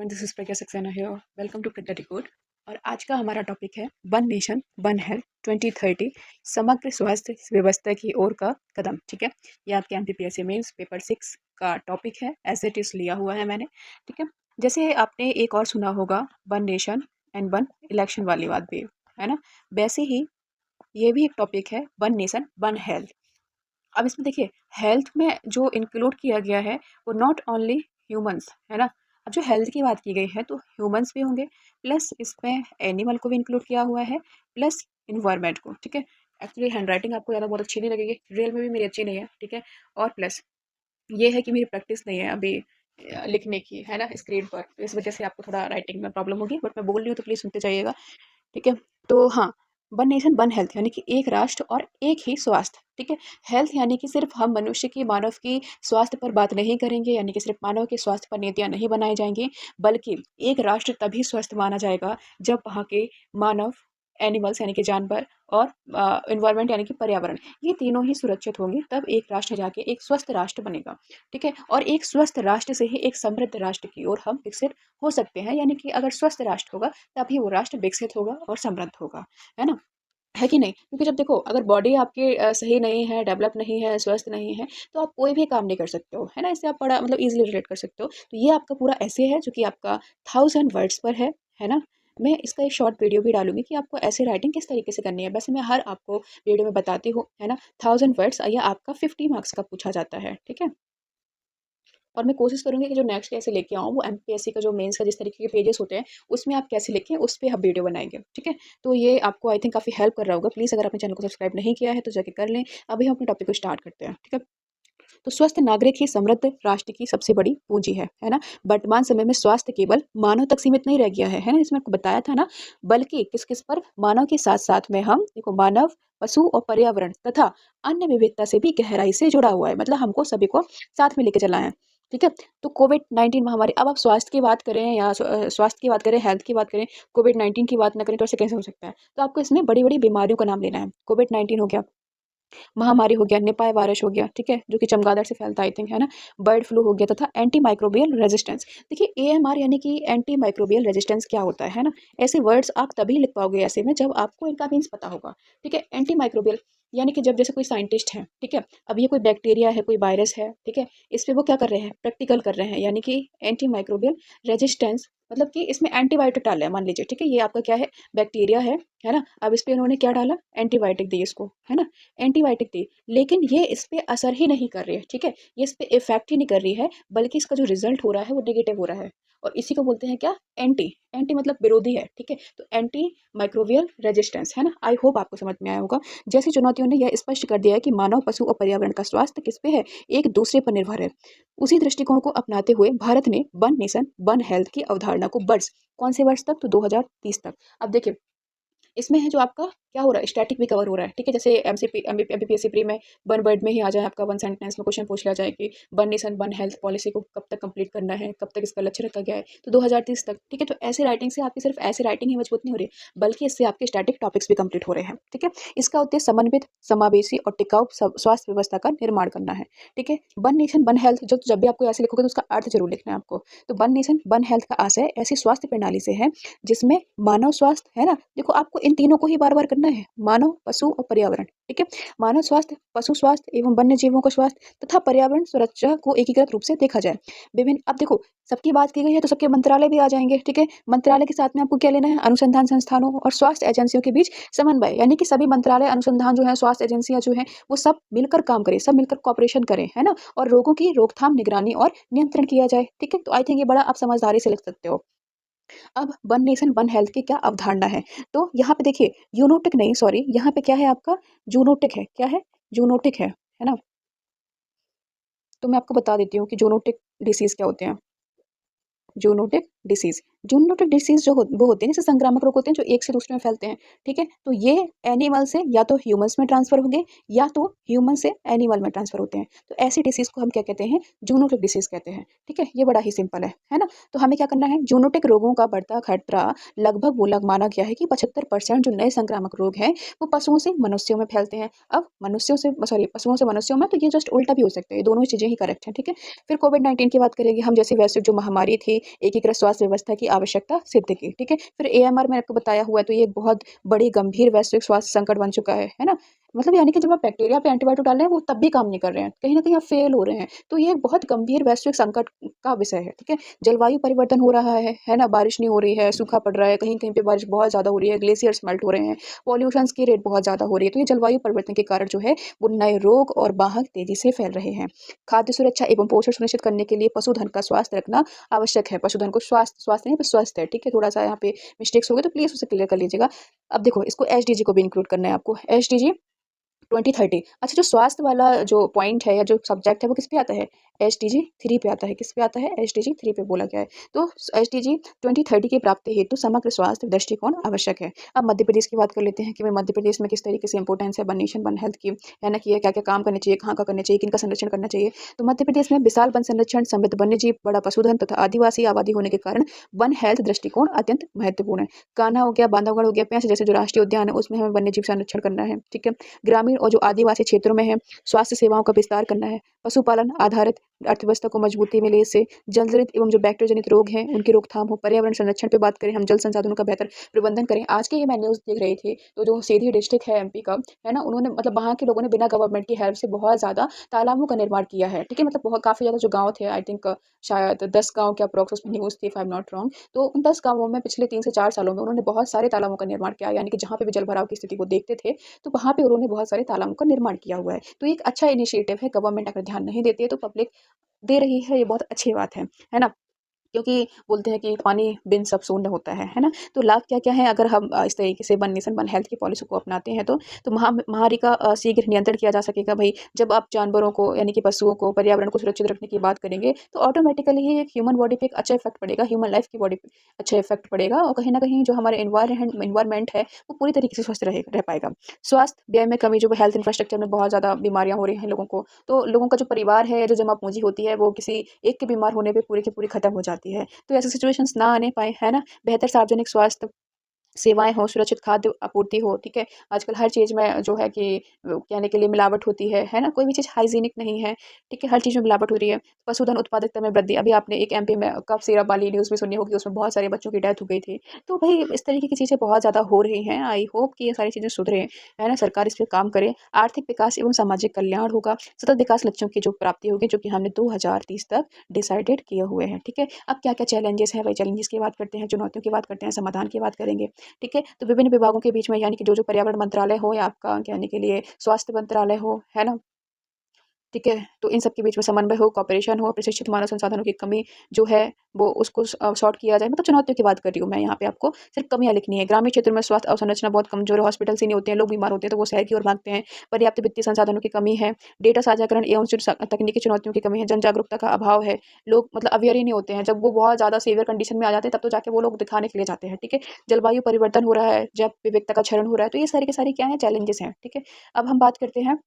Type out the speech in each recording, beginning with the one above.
Everyone, this is Pragya Saxena here. Welcome to Pragya decode. और आज का हमारा टॉपिक है वन नेशन वन हेल्थ 2030 समग्र स्वास्थ्य व्यवस्था की ओर का कदम। ठीक है, ये आपके एमपीपीएससी मेंस पेपर 6 का टॉपिक है, एज इट इज लिया हुआ है मैंने। ठीक है, जैसे आपने एक और सुना होगा one nation and one election वाली बात भी, है ना। वैसे ही ये भी एक टॉपिक है वन नेशन वन हेल्थ। अब इसमें देखिए, हेल्थ में जो इंक्लूड किया गया है वो नॉट ओनली ह्यूमंस, है ना। अब जो हेल्थ की बात की गई है तो ह्यूमंस भी होंगे, प्लस इसमें एनिमल को भी इंक्लूड किया हुआ है, प्लस इन्वायरमेंट को। ठीक है, एक्चुअली हैंड राइटिंग आपको ज़्यादा बहुत अच्छी नहीं लगेगी, रियल में भी मेरी अच्छी नहीं है। ठीक है, और प्लस ये है कि मेरी प्रैक्टिस नहीं है अभी लिखने की, है ना, स्क्रीन पर, तो इस वजह से आपको थोड़ा राइटिंग में प्रॉब्लम होगी, बट मैं बोल रही हूँ तो प्लीज़ सुनते जाइएगा। ठीक है, तो हाँ, वन नेशन वन हेल्थ यानी कि एक राष्ट्र और एक ही स्वास्थ्य। ठीक है, हेल्थ यानी कि सिर्फ हम मनुष्य की, मानव की स्वास्थ्य पर बात नहीं करेंगे, यानी कि सिर्फ मानव के स्वास्थ्य पर नीतियाँ नहीं बनाई जाएंगी, बल्कि एक राष्ट्र तभी स्वस्थ माना जाएगा जब वहाँ के मानव, एनिमल्स यानी कि जानवर, और इन्वायरमेंट यानी कि पर्यावरण, ये तीनों ही सुरक्षित होंगे, तब एक राष्ट्र जाके एक स्वस्थ राष्ट्र बनेगा। ठीक है, और एक स्वस्थ राष्ट्र से ही एक समृद्ध राष्ट्र की ओर हम विकसित हो सकते हैं, यानी कि अगर स्वस्थ राष्ट्र होगा तभी वो राष्ट्र विकसित होगा और समृद्ध होगा, है ना। है कि नहीं? क्योंकि जब देखो, अगर बॉडी आपकी सही नहीं है, डेवलप नहीं है, स्वस्थ नहीं है, तो आप कोई भी काम नहीं कर सकते हो, है ना। इससे आप बड़ा मतलब ईज़िली रिलेट कर सकते हो। तो ये आपका पूरा ऐसे है जो कि आपका 1000 वर्ड्स पर है ना। मैं इसका एक शॉर्ट वीडियो भी डालूँगी कि आपको ऐसे राइटिंग किस तरीके से करनी है। वैसे मैं हर आपको वीडियो में बताती हूँ, है ना। 1000 वर्ड्स या आपका 50 मार्क्स का पूछा जाता है, ठीक है। और मैं कोशिश करूँगी कि जो नेक्स्ट कैसे लेके आऊँ, वो एमपीएससी का जो मेंस का जिस तरीके के पेजेस होते हैं, उसमें आप कैसे लिखें, उस पे हम वीडियो बनाएँगे, ठीक है। तो ये आपको आई थिंक काफ़ी हेल्प कर रहा होगा। प्लीज़ अगर आपने चैनल को सब्सक्राइब नहीं किया है तो जाके कर लें। अभी हम अपने टॉपिक को स्टार्ट करते हैं, ठीक है। तो स्वस्थ नागरिक ही समृद्ध राष्ट्र की सबसे बड़ी पूंजी है ना। वर्तमान समय में स्वास्थ्य केवल मानव तक सीमित नहीं रह गया है ना, इसमें आपको बताया था ना। बल्कि किस किस पर, मानव के साथ साथ में हम देखो, मानव, पशु और पर्यावरण तथा अन्य विविधता से भी गहराई से जुड़ा हुआ है। मतलब हमको सभी को साथ में लेके चलना है, ठीक है। तो कोविड-19 महामारी, अब आप स्वास्थ्य की बात करें या स्वास्थ्य की बात करें, हेल्थ की बात करें, कोविड-19 की बात ना करें तो ऐसे कैसे हो सकता है। तो आपको इसमें बड़ी बड़ी बीमारियों का नाम लेना है। कोविड-19 हो गया, महामारी हो गया, निपाह वायरस हो गया, ठीक है, जो कि चमगादड़ से फैलता आई थिंक, है ना। बर्ड फ्लू हो गया, तथा एंटी माइक्रोबियल रेजिस्टेंस। देखिए, एएमआर यानी कि एंटी माइक्रोबियल रेजिस्टेंस क्या होता है ना। ऐसे वर्ड्स आप तभी लिख पाओगे ऐसे में जब आपको इनका मीन्स पता होगा, ठीक है। एंटी माइक्रोबियल यानी कि जब जैसे कोई साइंटिस्ट है, ठीक है, अब ये कोई बैक्टीरिया है, कोई वायरस है, ठीक है, इस पे वो क्या कर रहे हैं, प्रैक्टिकल कर रहे हैं, यानी कि एंटी माइक्रोबियल रेजिस्टेंस, मतलब कि इसमें एंटीबायोटिक डाला है, मान लीजिए, ठीक है, ये आपका क्या है, बैक्टीरिया है ना। अब इस पे इन्होंने क्या डाला, एंटीबायोटिक दी इसको, है ना, एंटीबायोटिक दी, लेकिन ये इस पे असर ही नहीं कर रही है, ठीक है, ये इस पे इफेक्ट ही नहीं कर रही है, बल्कि इसका जो रिजल्ट हो रहा है वो नेगेटिव हो रहा है। और इसी को बोलते हैं क्या, एंटी। एंटी मतलब विरोधी है, ठीक है। तो एंटी माइक्रोबियल रेजिस्टेंस, है ना। आई होप आपको समझ में आया होगा। जैसी चुनौतियों ने यह स्पष्ट कर दिया है कि मानव, पशु और पर्यावरण का स्वास्थ्य किस पे है, एक दूसरे पर निर्भर है। उसी दृष्टिकोण को अपनाते हुए भारत ने वन नेशन वन हेल्थ की अवधारणा को वर्ष, कौन से वर्ष तक, तो 2030 तक। अब देखिए, इसमें है जो आपका क्या हो रहा है, स्टैटिक भी कवर हो रहा है, ठीक है। जैसे एमपीपीएससी प्री में वन वर्ड में ही आ जाए, आपका वन सेंटेंस में क्वेश्चन पूछ लिया जाए कि one nation one health policy को कब तक कंप्लीट करना है, कब तक इसका लक्ष्य रखा गया है, तो 2030 तक, ठीक है। तो ऐसे राइटिंग से आपकी सिर्फ ऐसे राइटिंग ही मजबूत नहीं हो रही, बल्कि इससे आपके स्टैटिक टॉपिक्स भी कंप्लीट हो रहे हैं, ठीक है। इसका उद्देश्य समन्वित, समावेशी और टिकाऊ स्वास्थ्य व्यवस्था का निर्माण करना है, ठीक है। वन नेशन वन हेल्थ, जो जब भी आपको ऐसे लिखोगे तो उसका अर्थ जरूर लिखना है आपको। तो वन नेशन वन हेल्थ का आशय ऐसी स्वास्थ्य प्रणाली से है जिसमें मानव स्वास्थ्य, है ना, देखो आपको इन तीनों को ही बार बार करना है, मानव, पशु और पर्यावरण, ठीक है। मानव स्वास्थ्य, पशु स्वास्थ्य एवं वन्य जीवों का स्वास्थ्य तथा पर्यावरण सुरक्षा को एकीकृत रूप से देखा जाए। विभिन्न, अब देखो, सबकी बात की गई है तो सबके मंत्रालय भी आ जाएंगे, ठीक है। मंत्रालय के साथ में आपको क्या लेना है, अनुसंधान संस्थानों और स्वास्थ्य एजेंसियों के बीच समन्वय, यानी कि सभी मंत्रालय, अनुसंधान जो है, स्वास्थ्य एजेंसियां जो है, वो सब मिलकर काम करें, सब मिलकर कॉपरेशन करें, है ना। और रोगों की रोकथाम, निगरानी और नियंत्रण किया जाए, ठीक है। तो आई थिंक ये बड़ा आप समझदारी से लिख सकते हो। अब वन नेशन वन हेल्थ की क्या अवधारणा है, तो यहाँ पे देखिए, यूनोटिक नहीं, सॉरी, यहाँ पे क्या है आपका, जूनोटिक है, क्या है, जूनोटिक है ना। तो मैं आपको बता देती हूँ कि जूनोटिक डिसीज क्या होते हैं। जूनोटिक डिसीज, जूनोटिक डिसीज़ जो वो होते हैं, जैसे संक्रामक रोग होते हैं जो एक से दूसरे में फैलते हैं, ठीक है? तो ये एनिमल से या तो ह्यूमन्स में ट्रांसफ़र होंगे या तो ह्यूमन से एनिमल में ट्रांसफ़र होते हैं। तो ऐसी डिसीज़ को हम क्या कहते हैं? जूनोटिक डिसीज़ कहते हैं, ठीक है? ये बड़ा ही सिंपल है ना? तो हमें क्या करना है? जूनोटिक रोगों का बढ़ता खतरा लगभग वो माना गया है कि 75% जो नए संक्रामक रोग हैं, वो पशुओं से मनुष्यों में फैलते हैं। अब मनुष्यों से सॉरी पशुओं से मनुष्यों में, तो ये जस्ट उल्टा भी हो सकता है, ये दोनों ही चीज़ें ही करेक्ट हैं, ठीक है? फिर कोविड-19 की बात करेंगे हम, जैसी वैश्विक जो महामारी थी, एकीकृत स्वास्थ्य व्यवस्था की आवश्यकता सिद्ध की, ठीक है? फिर एएमआर मैंने आपको बताया हुआ है, तो ये एक बहुत बड़ी गंभीर वैश्विक स्वास्थ्य संकट बन चुका है ना? मतलब यानी कि जब आप बैक्टीरिया पे एंटीबायोटिक डाल रहे हैं, वो तब भी काम नहीं कर रहे हैं, कहीं न कहीं आप फेल हो रहे हैं। तो ये एक बहुत गंभीर वैश्विक संकट का विषय है, ठीक है? जलवायु परिवर्तन हो रहा है ना? बारिश नहीं हो रही है, सूखा पड़ रहा है, कहीं-कहीं पे बारिश बहुत ज़्यादा हो रही है, ग्लेशियर्स मेल्ट हो रहे हैं, पॉल्यूशंस की रेट बहुत ज़्यादा हो रही है। तो ये जलवायु परिवर्तन के कारण जो है, वो नए रोग और वाहक तेज़ी से फैल रहे हैं। खाद्य सुरक्षा एवं पोषण सुनिश्चित करने के लिए पशुधन का स्वास्थ्य रखना आवश्यक है। पशुधन को स्वास्थ्य नहीं पर स्वस्थ है, ठीक है? थोड़ा-सा यहाँ पे मिस्टेक्स हो गए तो प्लीज़ उसे क्लियर कर लीजिएगा। अब देखो इसको एसडीजी को भी इंक्लूड करना है आपको। एसडीजी 2030। अच्छा, जो स्वास्थ्य वाला जो पॉइंट है या जो सब्जेक्ट है वो किस पे आता है? एसडीजी 3 पे आता है। किस पे आता है? एसडीजी 3 पे बोला गया है। तो एसडीजी 2030 की प्राप्ति हेतु समग्र स्वास्थ्य दृष्टिकोण आवश्यक है। अब मध्य प्रदेश की बात कर लेते हैं कि भाई मध्य प्रदेश में किस तरीके से इंपॉर्टेंस है वन नेशन वन हेल्थ की, है ना? कि ये क्या-क्या काम करने चाहिए, कहाँ-कहाँ करने चाहिए, किनका संरक्षण करना चाहिए। तो मध्य प्रदेश में विशाल वन संरक्षण, समृद्ध वन्यजीव, बड़ा पशुधन तथा आदिवासी आबादी होने के कारण वन हेल्थ दृष्टिकोण अत्यंत महत्वपूर्ण है। कान्हा हो गया, बांधवगढ़ हो गया, पेंच जैसे जो राष्ट्रीय उद्यान है उसमें हमें वन्यजीव संरक्षण करना है, ठीक है? ग्रामीण और जो आदिवासी क्षेत्रों में है, स्वास्थ्य सेवाओं का विस्तार करना है, पशुपालन आधारित अर्थव्यवस्था को मजबूती मिले इससे, जलजनित एवं जो बैक्टीरिया जनित रोग हैं, उनकी रोकथाम हो, पर्यावरण संरक्षण पे बात करें, हम जल संसाधनों का बेहतर प्रबंधन करें। आज के ही मैं न्यूज़ देख रही थी, तो जो सीधी डिस्ट्रिक्ट है एमपी का, है ना? उन्होंने मतलब वहाँ के लोगों ने बिना गवर्नमेंट की हेल्प से बहुत ज़्यादा तालाबों का निर्माण किया है, ठीक है? मतलब बहुत काफ़ी ज़्यादा जो गाँव थे, आई थिंक शायद 10 गाँव के अप्रॉक्स उसमें न्यूज़ थी, if I am not wrong. तो उन 10 गाँवों में पिछले 3 से 4 सालों में उन्होंने बहुत सारे तालाबों का निर्माण किया, यानी कि जहाँ पे भी जल भराव की स्थिति को देखते थे, तो वहाँ पे उन्होंने बहुत सारे तालाबों का निर्माण किया हुआ है। तो ये एक अच्छा इनिशिएटिव है, गवर्नमेंट अगर ध्यान नहीं देती है तो पब्लिक दे रही है, ये बहुत अच्छी बात है ना? क्योंकि बोलते हैं कि पानी बिन सब शून्य होता है ना? तो लाभ क्या-क्या है अगर हम इस तरीके से वन नेशन वन हेल्थ की पॉलिसी को अपनाते हैं तो महामारी का शीघ्र नियंत्रण किया जा सकेगा भई। जब आप जानवरों को यानी कि पशुओं को, पर्यावरण को सुरक्षित रखने की बात करेंगे, तो ऑटोमैटिकली ही एक ह्यूमन बॉडी पे एक अच्छा इफ़ेक्ट पड़ेगा, ह्यूमन लाइफ़ की बॉडी पे अच्छा इफ़ेक्ट पड़ेगा और कहीं न कहीं जो हमारे एनवायरनमेंट है, वो पूरी तरीके से स्वस्थ रह पाएगा। स्वास्थ्य व्यय में कमी, जो हेल्थ इंफ्रास्ट्रक्चर में बहुत ज़्यादा बीमारियाँ हो रही हैं लोगों को, तो लोगों का जो परिवार है, जो जमा पूँजी होती है, वो किसी एक के बीमार होने पे पूरी की पूरी खत्म हो जाती है। तो ऐसी सिचुएशंस ना आने पाएँ, है ना? बेहतर सार्वजनिक स्वास्थ्य सेवाएँ हों, सुरक्षित खाद्य आपूर्ति हो, ठीक है? आजकल हर चीज़ में जो है कि कहने के लिए मिलावट होती है ना? कोई भी चीज़ हाइजीनिक नहीं है, ठीक है? हर चीज़ में मिलावट हो रही है। पशुधन उत्पादकता में वृद्धि, अभी आपने एक एमपी में कफ सिरप वाली न्यूज़ भी सुनी होगी, उसमें बहुत सारे बच्चों की डेथ हो गई थी। तो भई इस तरीके की चीज़ें बहुत ज़्यादा हो रही हैं। आई होप कि ये सारी चीज़ें सुधरें, है ना? सरकार इस पे काम करे, आर्थिक विकास एवं सामाजिक कल्याण होगा, सतत विकास लक्ष्यों की जो प्राप्ति होगी, जो कि हमने 2030 तक डिसाइडेड किए हुए हैं, ठीक है? अब क्या-क्या चैलेंजेस हैं, वही चैलेंजेस की बात करते हैं, चुनौतियों की बात करते हैं, समाधान की बात करेंगे। ठीक है? तो विभिन्न विभागों के बीच में यानी कि जो पर्यावरण मंत्रालय हो या आपका कहने के लिए स्वास्थ्य मंत्रालय हो, है ना? ठीक है? तो इन सब के बीच में समन्वय हो, कोऑपरेशन हो, प्रशिक्षित मानव संसाधनों की कमी जो है वो उसको सॉर्ट किया जाए। मतलब चुनौतियों की बात कर रही हूँ मैं यहाँ पे आपको, सिर्फ़ कमियाँ लिखनी है। ग्रामीण क्षेत्र में स्वास्थ्य अवसंरचना बहुत कमज़ोर है, हॉस्पिटल्स ही नहीं होते हैं, लोग बीमार होते हैं तो वो शहर की ओर भागते हैं। पर्याप्त वित्तीय संसाधनों की कमी है, डेटा साझाकरण एवं जो तकनीकी चुनौतियों की कमी है, जन जागरूकता का अभाव है। लोग मतलब अवेयर ही नहीं होते हैं, जब वो बहुत ज़्यादा सीवियर कंडीशन में आ जाते हैं तब तो जाके वो लोग दिखाने के लिए जाते हैं, ठीक है? जलवायु परिवर्तन हो रहा है, जैव विविधता का क्षरण हो रहा है, तो ये सारी की सारी क्या है चैलेंजेस हैं, ठीक है? अब हम बात करते हैं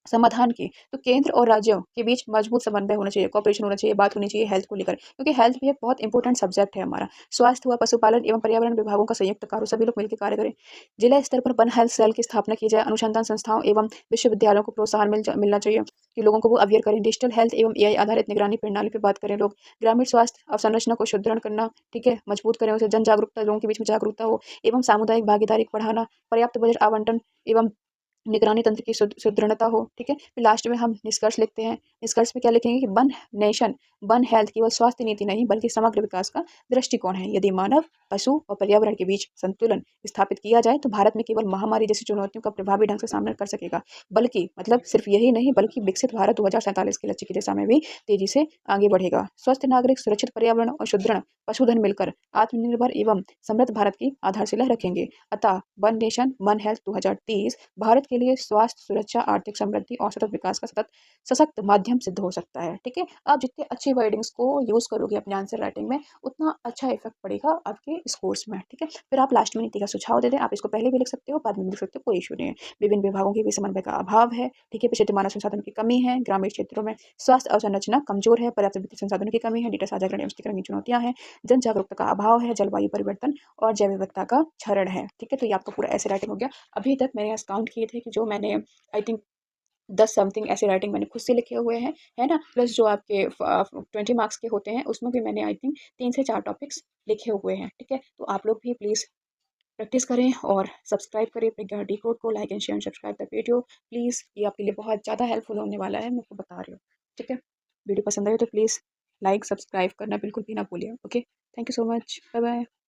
समाधान की, तो केंद्र और राज्यों के बीच मजबूत समन्वय होना चाहिए, कोऑपरेशन होना चाहिए, बात होनी चाहिए हेल्थ को लेकर, क्योंकि हेल्थ भी एक बहुत इंपॉर्टेंट सब्जेक्ट है हमारा। स्वास्थ्य हुआ, पशुपालन एवं पर्यावरण विभागों का संयुक्त कार्य, सभी लोग मिलकर कार्य करें। जिला स्तर पर वन हेल्थ सेल की स्थापना की जाए, अनुसंधान संस्थाओं एवं विश्वविद्यालयों को प्रोत्साहन मिलना चाहिए कि लोगों को वो अवेयर करें। डिजिटल हेल्थ एवं एआई आधारित निगरानी प्रणाली पर बात करें लोग। ग्रामीण स्वास्थ्य अवसंरचना को सुदृढ़ करना, ठीक है, मजबूत करें उसे, जन जागरूकता, लोगों के बीच में जागरूकता हो एवं सामुदायिक भागीदारी को बढ़ाना, पर्याप्त बजट आवंटन एवं निगरानी तंत्र की सुदृढ़ता हो, ठीक है? फिर लास्ट में हम निष्कर्ष लिखते हैं। निष्कर्ष में क्या लिखेंगे कि वन नेशन, वन हेल्थ केवल स्वास्थ्य नीति नहीं बल्कि समग्र विकास का दृष्टिकोण है। यदि मानव, पशु और पर्यावरण के बीच संतुलन स्थापित किया जाए तो भारत में केवल महामारी जैसी चुनौतियों का प्रभावी ढंग से सामना कर सकेगा। बल्कि मतलब सिर्फ यही नहीं बल्कि विकसित भारत 2047 के लक्ष्य की दिशा में भी तेजी से आगे बढ़ेगा। स्वस्थ नागरिक, सुरक्षित पर्यावरण और सुदृढ़ पशुधन मिलकर आत्मनिर्भर एवं समृद्ध भारत की आधारशिला रखेंगे। अतः one nation one health 2030 Bharat के लिए स्वास्थ्य, सुरक्षा, आर्थिक समृद्धि और सतत विकास का सशक्त माध्यम सिद्ध हो सकता है। ठीक है, आप जितने अच्छी वर्डिंग्स को यूज़ करोगे अपने आंसर राइटिंग में, उतना अच्छा इफेक्ट पड़ेगा आपके स्कोर्स में। ठीक है, फिर आप लास्ट में नीति का सुझाव दे दें। आप इसको पहले भी लिख सकते हो, बाद में भी लिख सकते हो, कोई इशू नहीं है। विभिन्न विभागों के बीच समन्वय का अभाव है। ठीक है, क्षेत्रीय मानव संसाधन की कमी है। ग्रामीण क्षेत्रों में स्वास्थ्य अवसंरचना कमजोर है। पर्याप्त वित्तीय संसाधनों की कमी है। डेटा साझाकरण एवं स्थिरीकरण की चुनौतियां हैं। जन जागरूकता का अभाव है। जलवायु परिवर्तन और जैव विविधता का क्षरण है। ठीक है, तो ये आपका पूरा ऐसे राइटिंग हो गया। अभी तक मैंने काउंट किए थे कि जो मैंने आई थिंक 10 समथिंग ऐसे राइटिंग मैंने खुद से लिखे हुए हैं, है ना? प्लस जो आपके 20 मार्क्स के होते हैं, उसमें भी मैंने आई थिंक 3 से 4 टॉपिक्स लिखे हुए हैं। ठीक है, तो आप लोग भी प्लीज़ प्रैक्टिस करें और सब्सक्राइब करें प्रज्ञा डी कोड को। Like and share and subscribe the video please. ये आपके लिए बहुत ज़्यादा हेल्पफुल होने वाला है, मैं आपको बता रही हूँ। ठीक है, वीडियो पसंद आए तो प्लीज़ लाइक सब्सक्राइब करना बिल्कुल भी ना भूलिए। Okay, thank you so much, bye bye.